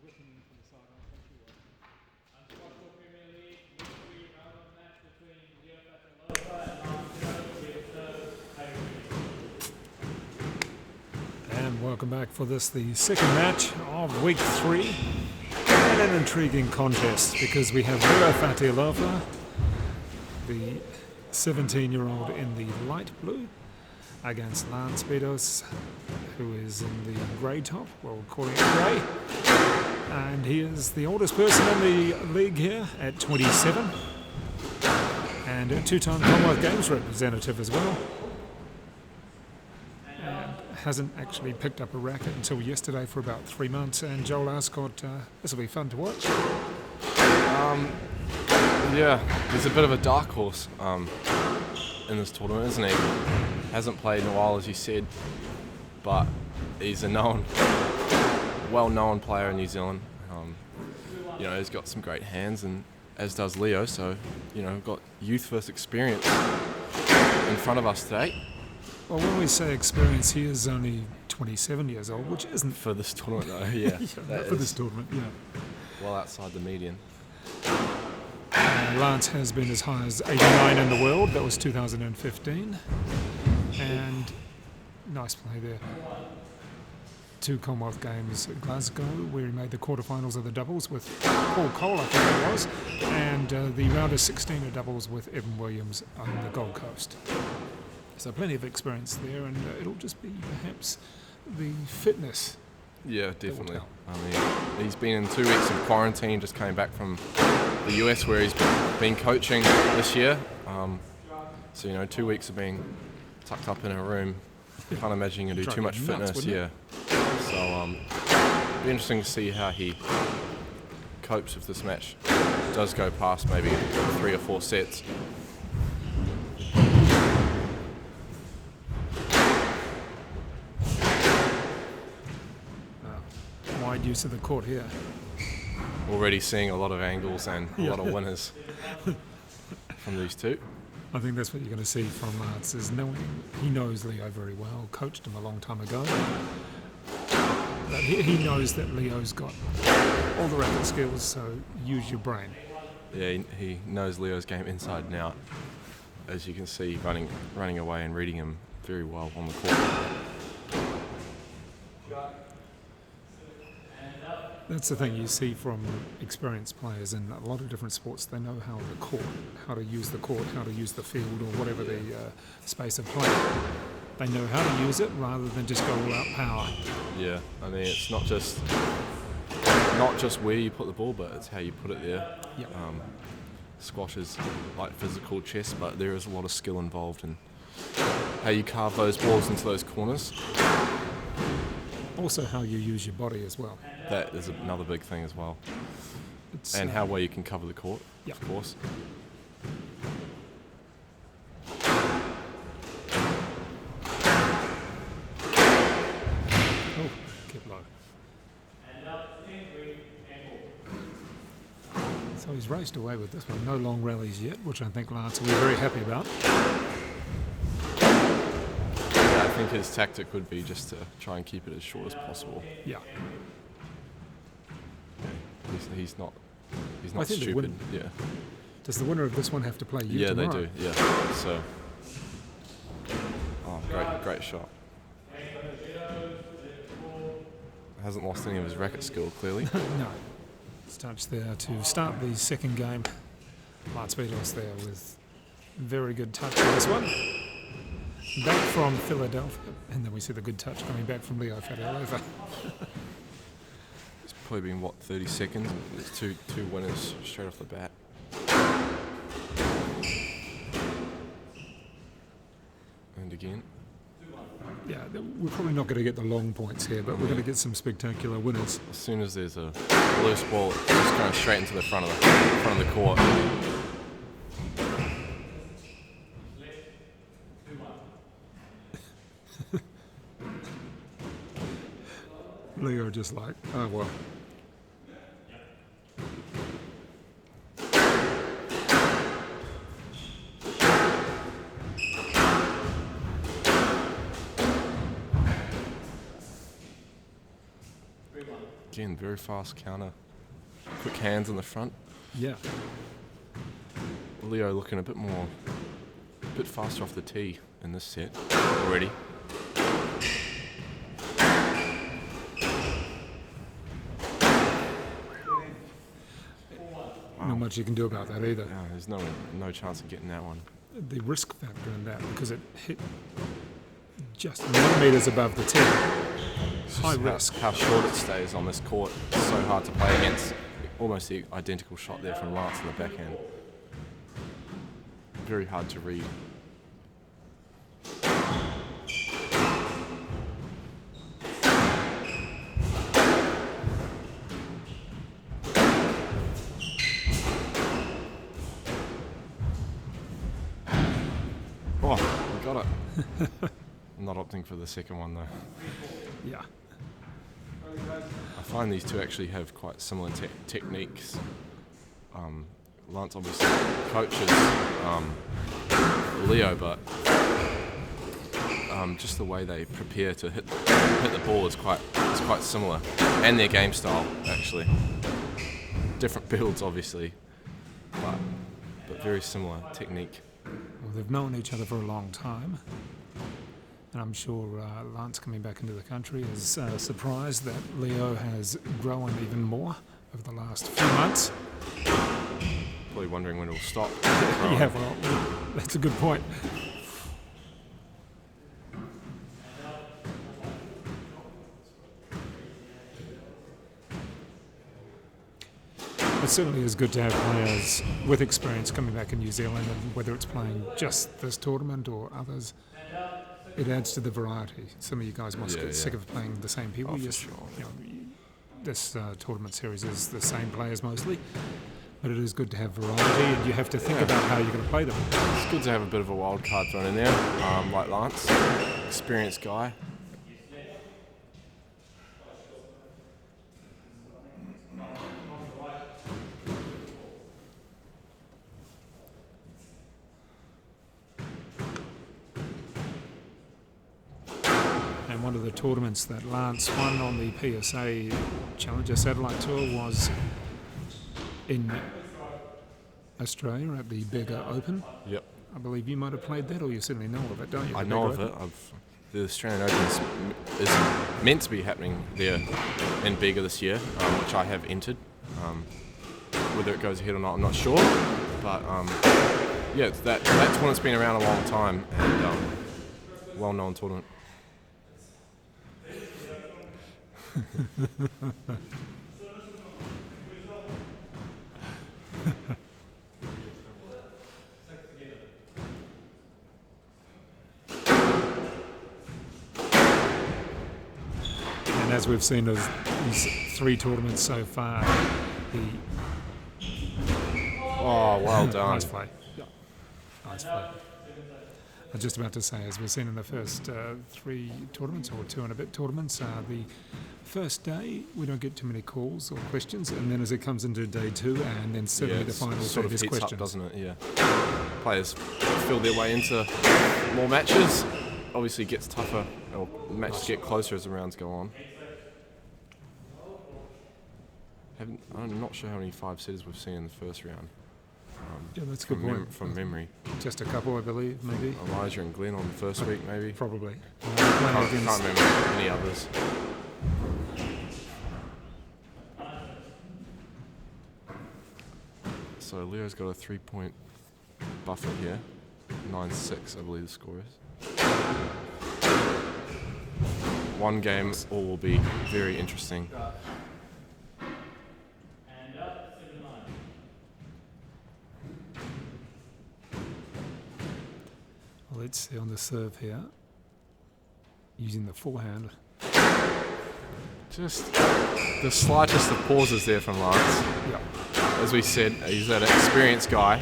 whipping in from the side. I think she was. UNSQUASHABLE Premier League, week 3 round-up match between Leo FATIALOFA and Lance Beddoes with And welcome back for this, the second match of week 3. And an intriguing contest because we have Leo FATIALOFA, the 17-year-old in the light blue, against Lance Beddoes, who is in the grey top, well, we're calling it grey. And he is the oldest person in the league here at 27, and a two-time Commonwealth Games representative as well. And hasn't actually picked up a racket until yesterday for about 3 months. And Joel Ascott, this will be fun to watch. Yeah, he's a bit of a dark horse in this tournament, isn't he? Hasn't played in a while, as you said, but he's a well-known player in New Zealand. He's got some great hands, and as does Leo. So, got youth versus experience in front of us today. Well, when we say experience, he is only 27 years old, which isn't for this tournament, though. Yeah, for this tournament, yeah. Well outside the median. Lance has been as high as 89 in the world. That was 2015. And nice play there. 2 Commonwealth Games at Glasgow, where he made the quarterfinals of the doubles with Paul Cole, I think it was, and the round of 16 of doubles with Evan Williams on the Gold Coast. So plenty of experience there, and it'll just be perhaps the fitness. Yeah, definitely. I mean, he's been in 2 weeks of quarantine, just came back from the US where he's been coaching this year. So, 2 weeks of being tucked up in a room, can't imagine you do too much fitness. Yeah. So, it'll be interesting to see how he copes if this match does go past maybe 3 or 4 sets. Wide use of the court here. Already seeing a lot of angles and a lot of winners from these two. I think that's what you're going to see from Lance, is knowing he knows Leo very well, coached him a long time ago. But he knows that Leo's got all the racket skills, so use your brain. Yeah, he knows Leo's game inside and out. As you can see, running away and reading him very well on the court. That's the thing you see from experienced players in a lot of different sports. They know how to use the court, how to use the field, or whatever the space of play. They know how to use it rather than just go all out power. Yeah, I mean, it's not just where you put the ball, but it's how you put it there. Yep. Squash is like physical chess, but there is a lot of skill involved in how you carve those balls into those corners. Also how you use your body as well. That is another big thing as well. And how well you can cover the court, of course. Oh, kept low. So he's raced away with this one. No long rallies yet, which I think Lance will be very happy about. I think his tactic would be just to try and keep it as short as possible. Yeah. He's not stupid. Yeah. Does the winner of this one have to play you tomorrow? They do. Yeah. So. Oh, great shot. Hasn't lost any of his racket skill, clearly. No. Touch there to start the second game. Lance Beddoes there with very good touch on this one. Back from Philadelphia, and then we see the good touch coming back from Leo FATIALOFA. It's probably been 30 seconds. There's two winners straight off the bat. And again. Yeah, we're probably not going to get the long points here, but we're going to get some spectacular winners. As soon as there's a loose ball, it's just going straight into the front of the court. Leo just like, oh well. Again, and very fast counter. Quick hands in the front. Yeah. Leo looking a bit faster off the tee in this set already. Not much you can do about that either. Yeah, there's no chance of getting that one. The risk factor in that, because it hit just millimetres above the tee. High risk. How short it stays on this court. It's so hard to play against. Almost the identical shot there from Lance in the backhand. Very hard to read. Oh, we got it. Not opting for the second one though. Yeah. I find these two actually have quite similar techniques. Lance obviously coaches Leo, but just the way they prepare to hit the ball is quite similar, and their game style actually. Different builds obviously, but very similar technique. Well, they've known each other for a long time. And I'm sure Lance coming back into the country is surprised that Leo has grown even more over the last few months. Probably wondering when it'll stop. Yeah, well, that's a good point. It certainly is good to have players with experience coming back in New Zealand, and whether it's playing just this tournament or others. It adds to the variety. Some of you guys must get sick of playing the same people. Oh, Yes, for sure. you know, this tournament series is the same players mostly, but it is good to have variety, and you have to think about how you're going to play them. It's good to have a bit of a wild card thrown in there, like Lance, experienced guy. And one of the tournaments that Lance won on the PSA Challenger Satellite Tour was in Australia at the Bigger Open. Yep. I believe you might have played that, or you certainly know of it, don't you? I The know Bigger of Open? it. The Australian Open is meant to be happening there in Bega this year, which I have entered. Whether it goes ahead or not, I'm not sure. But yeah, that tournament's been around a long time, and well-known tournament. And as we've seen of these three tournaments so far, Oh, well done. nice play. Nice play. I was just about to say, as we've seen in the first three tournaments, or two and a bit tournaments, the first day we don't get too many calls or questions, and then as it comes into day two, and then certainly the final sort of there's heats questions. up, doesn't it? Yeah. Players feel their way into more matches. Obviously, it gets tougher, or matches get closer as the rounds go on. I'm not sure how many 5-setters we've seen in the first round. Yeah, that's a good point. From memory. Just a couple, I believe, maybe. Elijah and Glenn on the first week, maybe. Probably. Can't remember any others. So Leo's got a 3-point buffer here. 9-6, I believe the score is. One game, all will be very interesting. Well, let's see on the serve here. Using the forehand. Just the slightest of pauses there from Lance. Yeah. As we said, he's an experienced guy.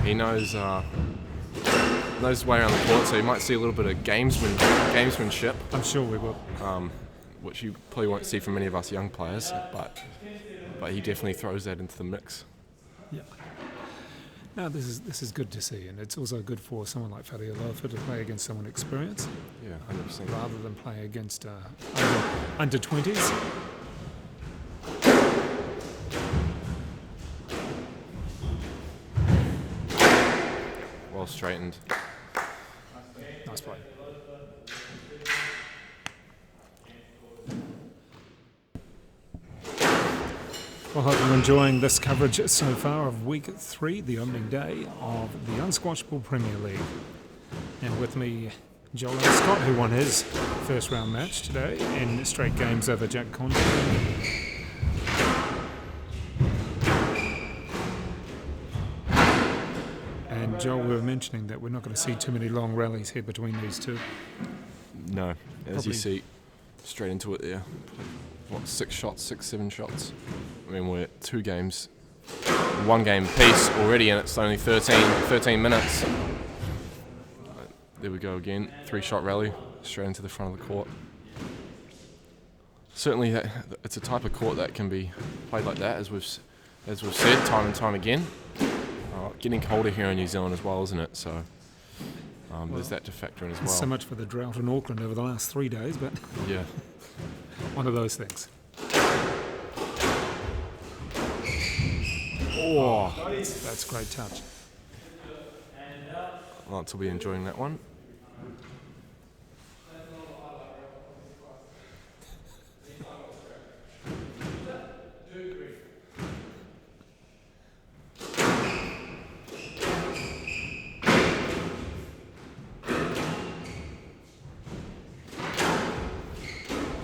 He knows his way around the court, so you might see a little bit of gamesmanship, I'm sure we will. which you probably won't see from many of us young players, but he definitely throws that into the mix. Yeah. No, this is good to see, and it's also good for someone like FATIALOFA to play against someone experienced, Yeah, 100%. rather than play against under 20s. well straightened. Nice play. Well, hope you're enjoying this coverage so far of Week 3, the opening day of the Unsquashable Premier League. And with me, Joel and Scott, who won his first round match today in straight games over Jack Conte. And Joel, we were mentioning that we're not going to see too many long rallies here between these two. No, as you see, straight into it there. What, 6 shots, 6, 7 shots? I mean, we're 2 games, 1 game apiece already, and it's only 13 minutes. There we go again, 3-shot rally, straight into the front of the court. Certainly, it's a type of court that can be played like that, as we've said time and time again. Getting colder here in New Zealand as well, isn't it? So there's that to factor in as well. So much for the drought in Auckland over the last 3 days, but yeah, one of those things. Oh, that's a great touch. Lance will be enjoying that one.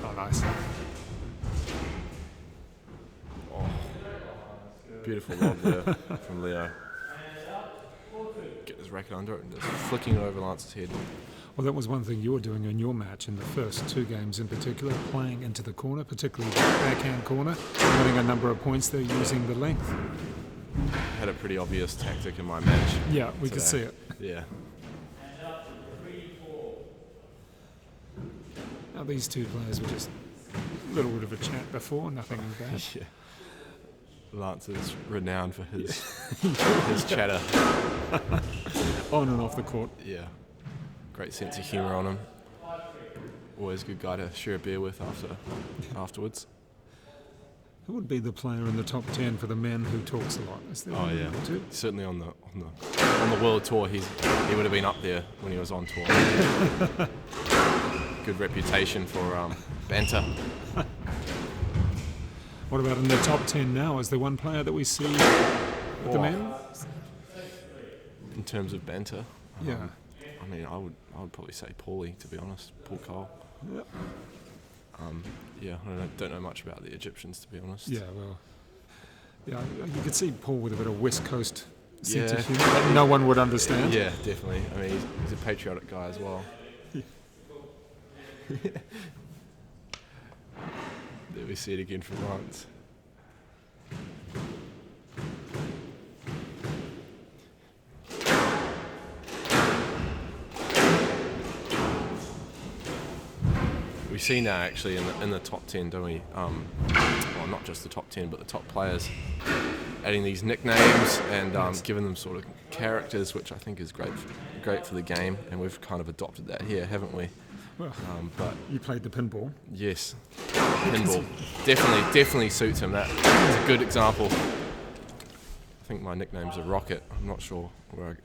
Oh, nice. Beautiful lob there from Leo. Get his racket under it and just flicking it over Lance's head. Well, that was one thing you were doing in your match in the first 2 games in particular, playing into the corner, particularly the backhand corner, winning a number of points there using the length. Had a pretty obvious tactic in my match. Yeah, we today. could see it. Yeah. Now, these 2 players were just a little bit of a chat before, nothing bad. Yeah. Lance is renowned for his his chatter. On and off the court. Yeah. Great sense of humour on him. Always a good guy to share a beer with afterwards. Who would be the player in the top 10 for the men who talks a lot? Is there Oh one yeah. or two? Certainly on the world tour, he would have been up there when he was on tour. Good reputation for banter. What about in the top 10 now? Is there one player that we see with the men? In terms of banter, Yeah. I mean, I would probably say Paulie, to be honest, Paul Cole. Yep. Yeah, I don't know much about the Egyptians, to be honest. Yeah, well, yeah, you could see Paul with a bit of West Coast sense Yeah. of humour that no one would understand. Yeah, definitely. I mean, he's a patriotic guy as well. There we see it again from Lance. We see now actually in the top 10, don't we? Well, not just the top 10, but the top players adding these nicknames and giving them sort of characters, which I think is great for the game, and we've kind of adopted that here, haven't we? Well, But you played the pinball. yes, pinball definitely suits him. That's a good example. I think my nickname's a Rocket. I'm not sure where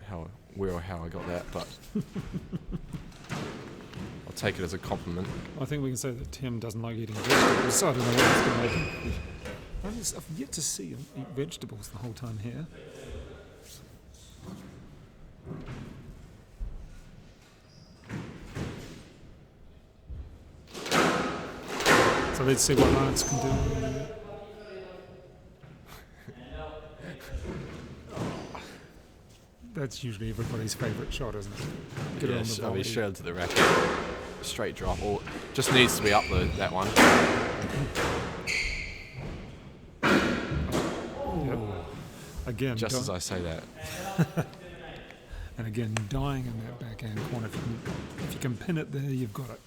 or how I got that, but I'll take it as a compliment. I think we can say that Tim doesn't like eating vegetables, so I don't know what he's going to make. I've yet to see him eat vegetables the whole time here. So let's see what Lance can do. That's usually everybody's favourite shot, isn't it? Get it on Yes, the I'll be volley. straight to the racket. Straight drop. Or just needs to be up that one. Yep. Again, Just as I say that. and again, dying in that backhand corner. If you can pin it there, you've got it.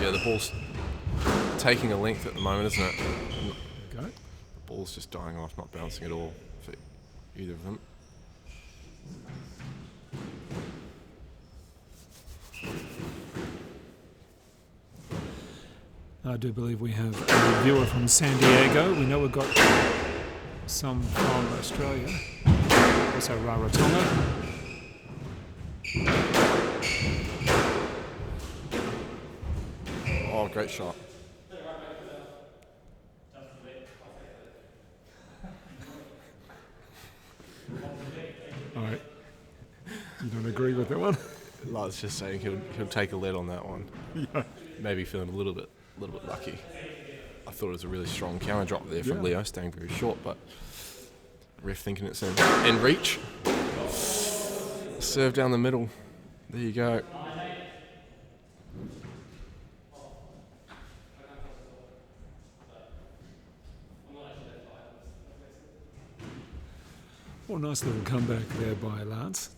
Yeah, the ball's taking a length at the moment, isn't it? Got it. The ball's just dying off, not bouncing at all for either of them. I do believe we have a viewer from San Diego. We know we've got some from Australia. Also Rarotonga. Oh, great shot. All right. You don't agree with that one? Lance just saying he'll take a lead on that one. Yeah. Maybe feeling a little bit lucky. I thought it was a really strong counter drop there from Leo, staying very short, but ref thinking it's in reach. Serve down the middle. There you go. Oh, nice little comeback there by Lance.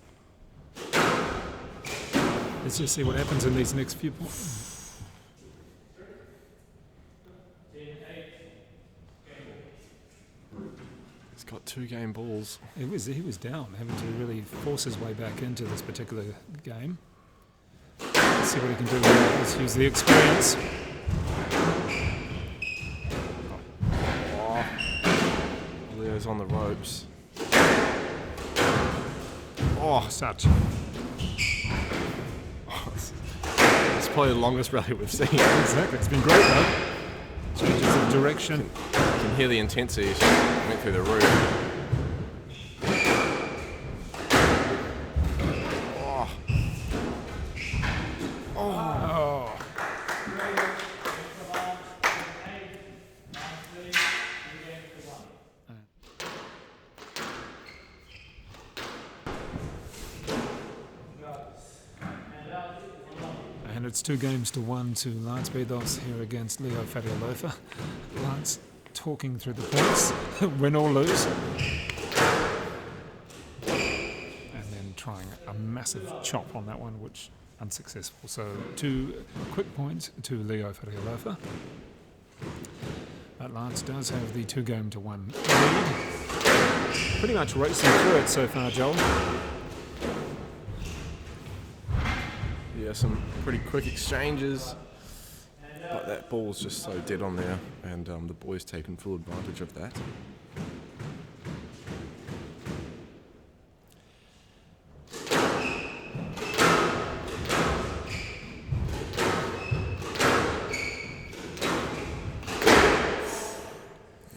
Let's just see what happens in these next few points. He's got 2 game balls. He was down, having to really force his way back into this particular game. Let's see what he can do here. Let's use the experience. Oh, Leo's on the ropes. Oh, such. It's probably the longest rally we've seen. Exactly. It's been great though. Changes of direction. You can hear the intensity. She went through the roof. Oh. And it's 2-1 to Lance Beddoes here against Leo FATIALOFA. Lance talking through the points, win or lose. And then trying a massive chop on that one, which unsuccessful. So 2 quick points to Leo FATIALOFA. But Lance does have the 2-1 lead. Pretty much racing through it so far, Joel. Yeah, some pretty quick exchanges, but that ball's just so dead on there, and the boys taking full advantage of that.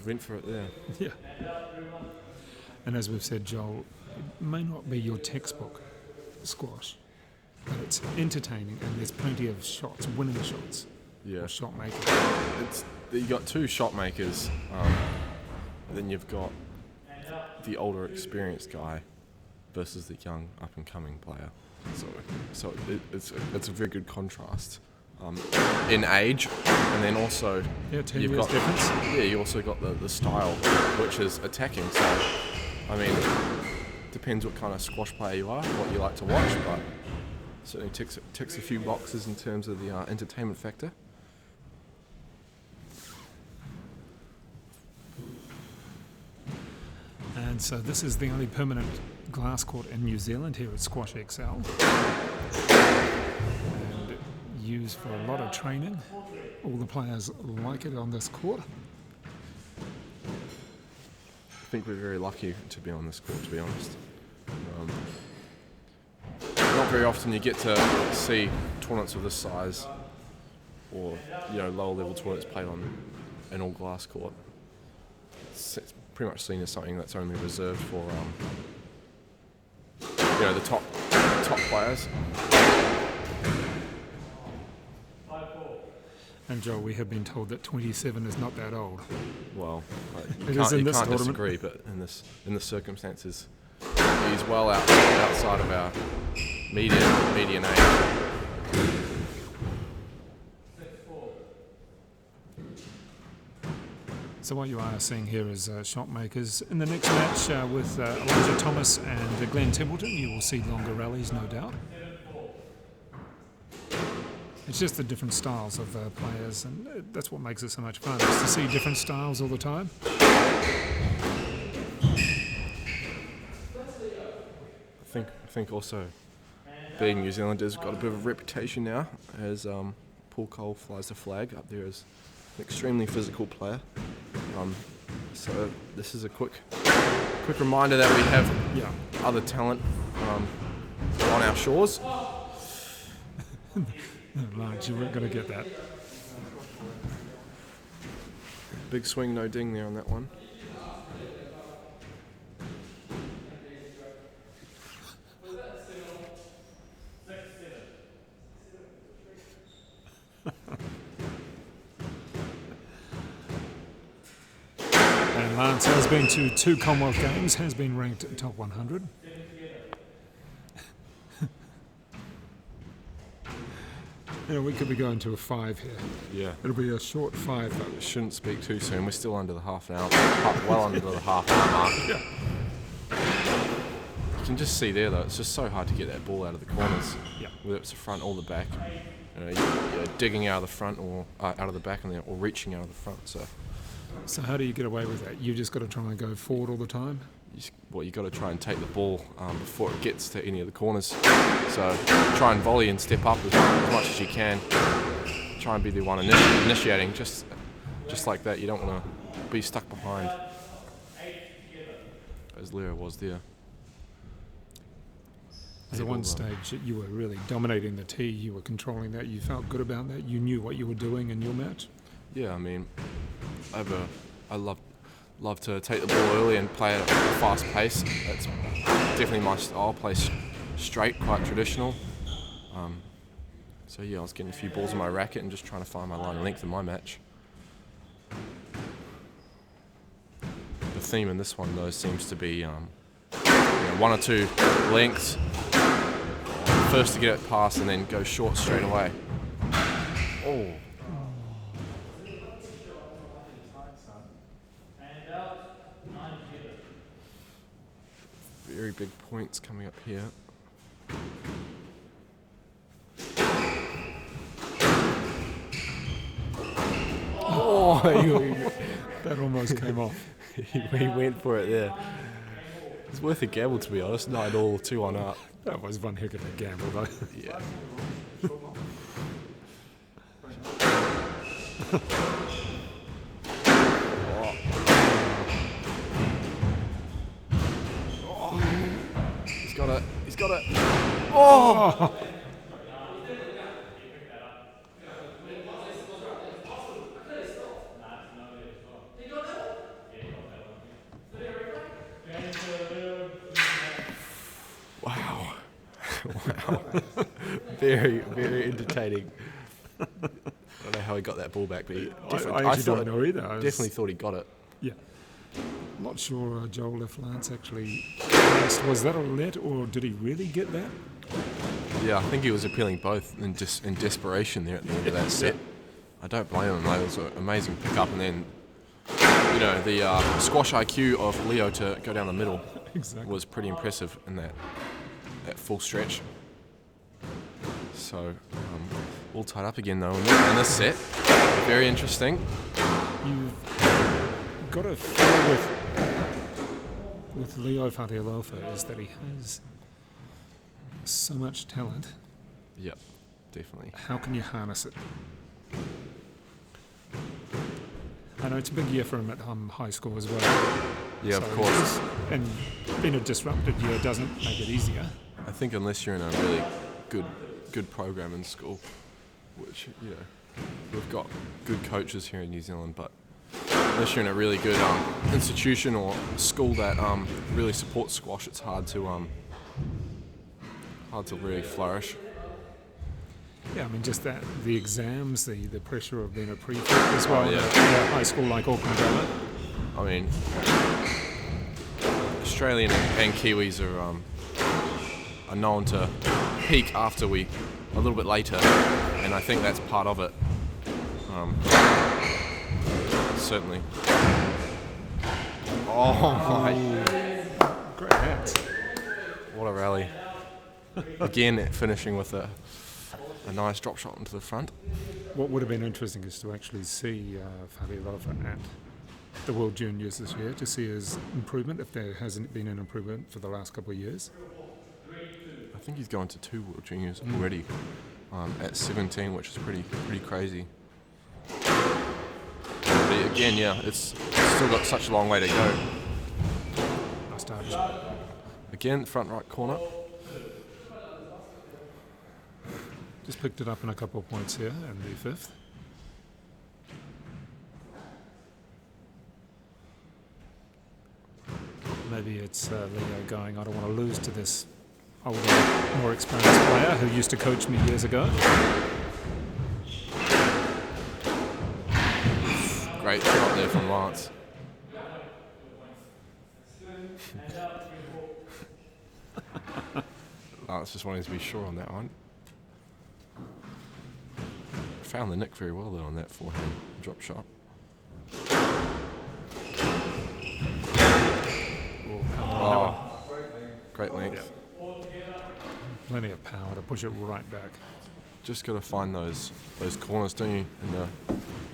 Went for it there. Yeah. And as we've said, Joel, it may not be your textbook squash, but it's entertaining and there's plenty of shots, winning shots. Yeah. Shot makers. You got 2 shot makers, then you've got the older experienced guy versus the young up and coming player. So it's a very good contrast in age, and then also 10 you've years got difference. you also got the style, which is attacking. So I mean, depends what kind of squash player you are, what you like to watch, but certainly ticks a few boxes in terms of the entertainment factor. And so this is the only permanent glass court in New Zealand here at Squash XL. And used for a lot of training. All the players like it on this court. I think we're very lucky to be on this court, to be honest. Not very often you get to see tournaments of this size, or lower level tournaments played on an all glass court. It's pretty much seen as something that's only reserved for the top players. And Joel, we have been told that 27 is not that old. Well, It you is in can't this tournament. disagree, but in the circumstances, he's well outside of our median age. So what you are seeing here is shot makers. In the next match with Elijah Thomas and Glenn Templeton, you will see longer rallies, no doubt. It's just the different styles of players, and that's what makes it so much fun, is to see different styles all the time. I think also being New Zealanders got a bit of a reputation now, as Paul Cole flies the flag up there as an extremely physical player. So this is a quick quick reminder that we have Yeah. other talent on our shores. Lance, you weren't going to get that. Big swing, no ding there on that one. And Lance has been to 2 Commonwealth Games, has been ranked top 100. We could be going to a 5 here. Yeah. It'll be a short 5 though. Shouldn't speak too soon. We're still under the half an hour, well under the half hour mark. Yeah. You can just see there though, it's just so hard to get that ball out of the corners. Yeah. Whether it's the front or the back. You're digging out of the front or out of the back or reaching out of the front. So how do you get away with that? You just got to try and go forward all the time? You got to try and take the ball before it gets to any of the corners. So try and volley and step up as much as you can. Try and be the one initiating, just like that. You don't want to be stuck behind, as Leo was there. At one stage that you were really dominating the tee, you were controlling that, you felt good about that, you knew what you were doing in your match? Yeah, I mean, I love to take the ball early and play at a fast pace. That's definitely my style. Play straight, quite traditional. So yeah, I was getting a few balls in my racket and just trying to find my line of length in my match. The theme in this one though seems to be 1 or 2 lengths. First to get it past and then go short straight away. Oh. Very big points coming up here. Oh, that almost came off. He went for it there. It's worth a gamble, to be honest. 9-all, 2-1 up. That was one heck of a gamble though. Yeah. He's got it. Oh! Wow. Very, very entertaining. I don't know how he got that ball back, but I actually don't know either. Definitely thought he got it. Yeah. Not sure Joel if Lance actually asked, was that a let or did he really get that? Yeah, I think he was appealing both in desperation there at the end of that set. I don't blame him though. It was an amazing pick-up, and then the squash IQ of Leo to go down the middle was pretty impressive in that full stretch. So all tied up again though in this set. Very interesting. You've got to feel with Leo FATIALOFA is that he has so much talent. Yep, definitely. How can you harness it? I know it's a big year for him at high school as well. Yeah, of course. And being a disrupted year doesn't make it easier. I think unless you're in a really good program in school, which we've got good coaches here in New Zealand, but unless you're in a really good institution or school that really supports squash, it's hard to really flourish. Yeah, I mean, just that, the exams, the pressure of being a prefect as well, yeah. At a high school like Auckland. I mean, Australian and Kiwis are known to peak a little bit later, and I think that's part of it. Certainly. Oh my! Great hats. What a rally! Again, finishing with a nice drop shot into the front. What would have been interesting is to actually see FATIALOFA at the World Juniors this year, to see his improvement, if there hasn't been an improvement for the last couple of years. I think he's going to 2 World Juniors already at 17, which is pretty crazy. But again, yeah, it's still got such a long way to go. I touch. Again, front right corner. Just picked it up in a couple of points here in the fifth. Maybe it's Leo going, I don't want to lose to this older, more experienced player who used to coach me years ago. Great shot there from Lance. Lance just wanted to be sure on that one. Found the nick very well though on that forehand drop shot. Oh, great length. Plenty of power to push it right back. Just got to find those corners, don't you? And they're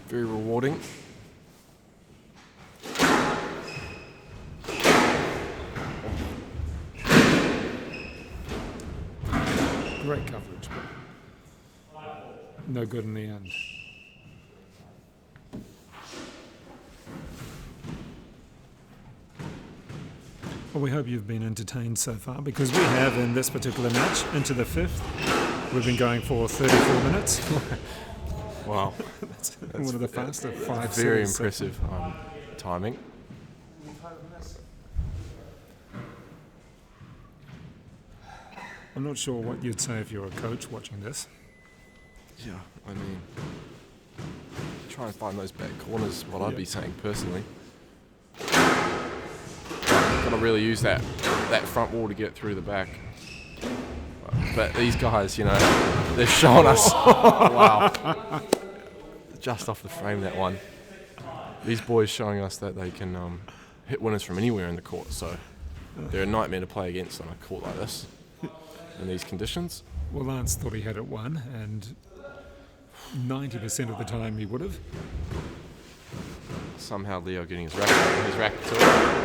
very rewarding. Great coverage, but no good in the end. Well, we hope you've been entertained so far, because we have in this particular match into the fifth. We've been going for 34 minutes. Wow. That's one of the faster 5 Very serves. impressive timing. I'm not sure what you'd say if you're a coach watching this. Yeah, I mean, try and find those back corners, what I'd be saying personally. Got to really use that front wall to get through the back. But these guys, you know, they've shown us. Wow. Just off the frame, that one. These boys showing us that they can hit winners from anywhere in the court. So they're a nightmare to play against on a court like this in these conditions. Well, Lance thought he had it won, and 90% of the time he would have. Somehow Leo getting his racket to it.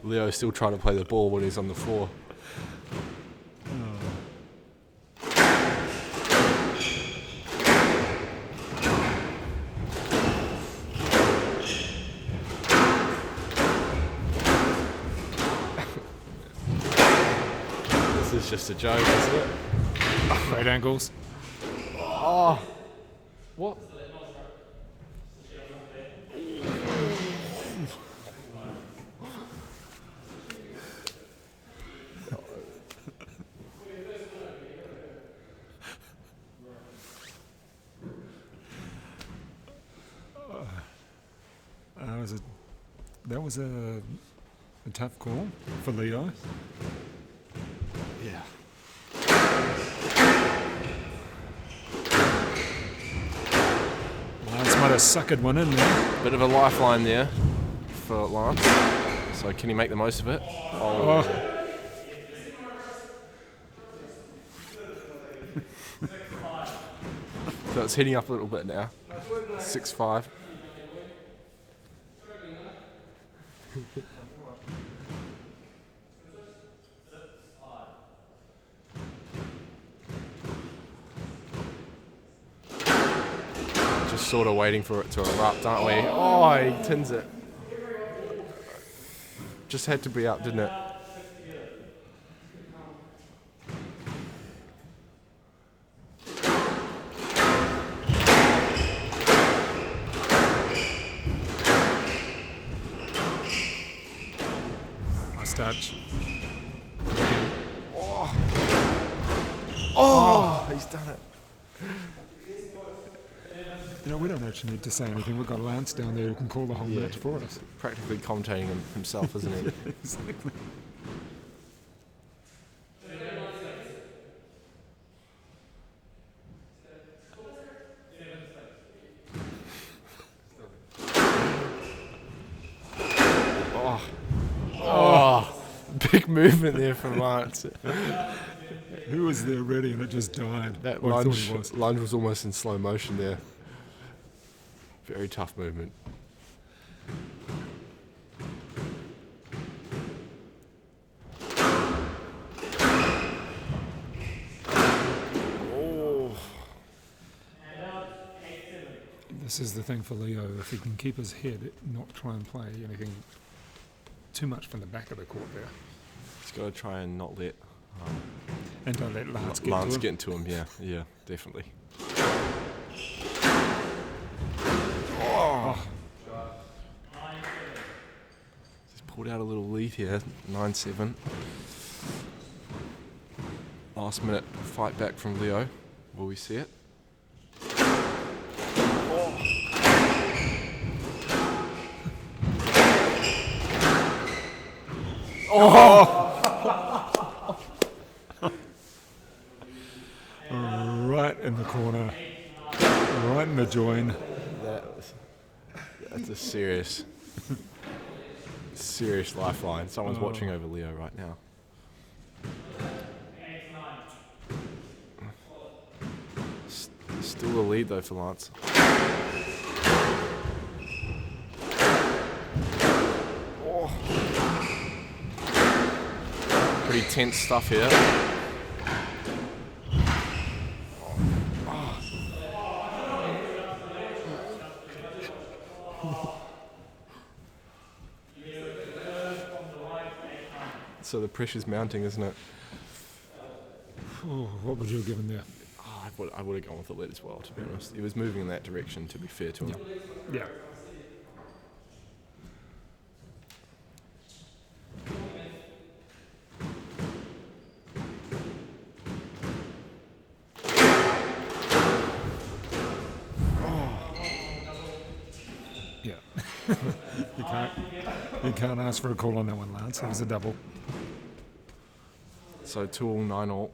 Leo's still trying to play the ball when he's on the floor. This is just a joke, isn't it? Great angles. Oh, what? That was a tough call for Leo. Yeah. Lance might have suckered one in there. Bit of a lifeline there for Lance. So can he make the most of it? Oh. So it's heading up a little bit now. 6-5. Just sort of waiting for it to erupt, aren't we? Oh, he tins it. Just had to be up, didn't it? Nice touch. Oh, he's done it. You know, we don't actually need to say anything. We've got Lance down there who can call the whole match for us. Practically commentating himself, isn't he? Exactly. Oh, big movement there from Lance. Who was there ready and it just died? That Or I thought he was. lunge was almost in slow motion there. Very tough movement. This is the thing for Leo. If he can keep his head, not try and play anything too much from the back of the court there. He's got to try and not let And don't let Lance get Lance to him. get into him. Yeah, definitely. Oh. He's pulled out a little lead here, 9-7. Last minute fight back from Leo. Will we see it? Right in the corner, right in the join. That's a serious lifeline. Someone's watching over Leo right now. Still a lead though for Lance. Pretty tense stuff here. So the pressure's mounting, isn't it? Oh, what would you have given there? Oh, I would have gone with the lead as well, to be honest. He was moving in that direction, to be fair to him. Yeah. Yeah. you can't ask for a call on that one, Lance. It was a double. So 2-all, 9-all.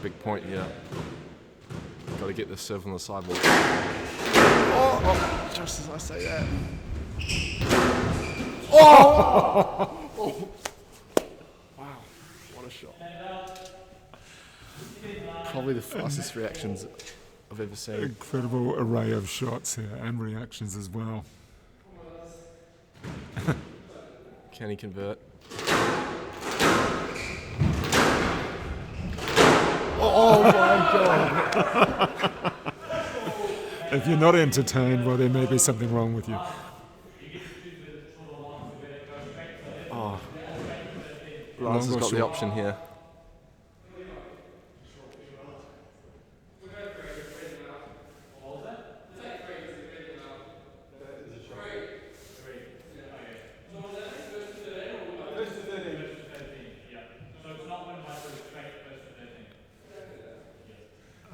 Big point here. Got to get this serve on the sidewalk. Oh, just as I say that. Oh! Wow, what a shot. Probably the fastest reactions I've ever seen. Incredible array of shots here and reactions as well. Can he convert? Oh my God! If you're not entertained, well, there may be something wrong with you. Oh, Lance has got the option here.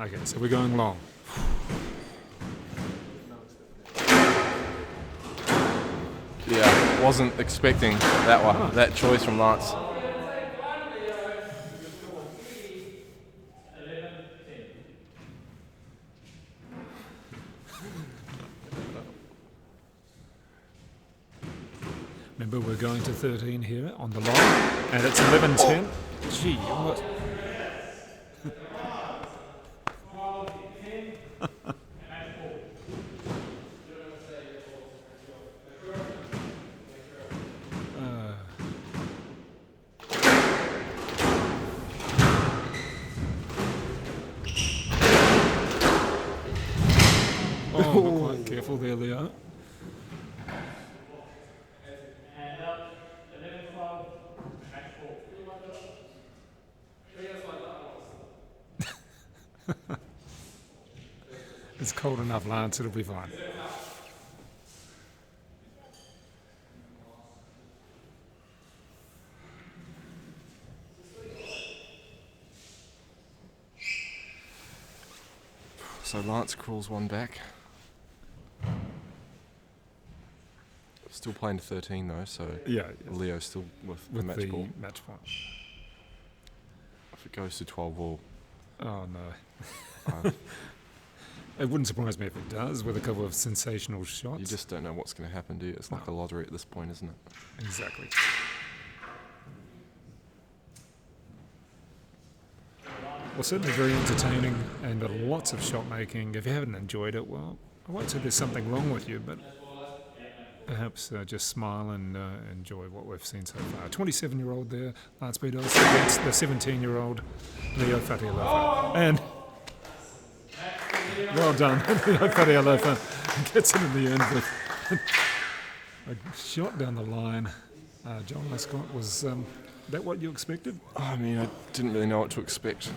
Okay, so we're going long. Yeah, wasn't expecting that one, that choice from Lance. Remember, we're going to 13 here on the line, and it's 11-10. Gee, almost. Oh, quite careful there, Leo. It's cold enough, Lance, it'll be fine. So Lance crawls one back. Still playing to 13 though, so Yeah, Leo's still with the with match the ball. match point. If it goes to 12-all, Oh, no. It wouldn't surprise me if it does, with a couple of sensational shots. you just don't know what's going to happen, do you? It's like a lottery at this point, isn't it? Exactly. Well, certainly very entertaining and lots of shot making. If you haven't enjoyed it, well, I won't say there's something wrong with you, but perhaps just smile and enjoy what we've seen so far. 27-year-old there, Lance Beddoes, against the 17-year-old Leo FATIALOFA. And Well done. FATIALOFA gets it in the end with a shot down the line. John Lescott, was that what you expected? I mean, I didn't really know what to expect.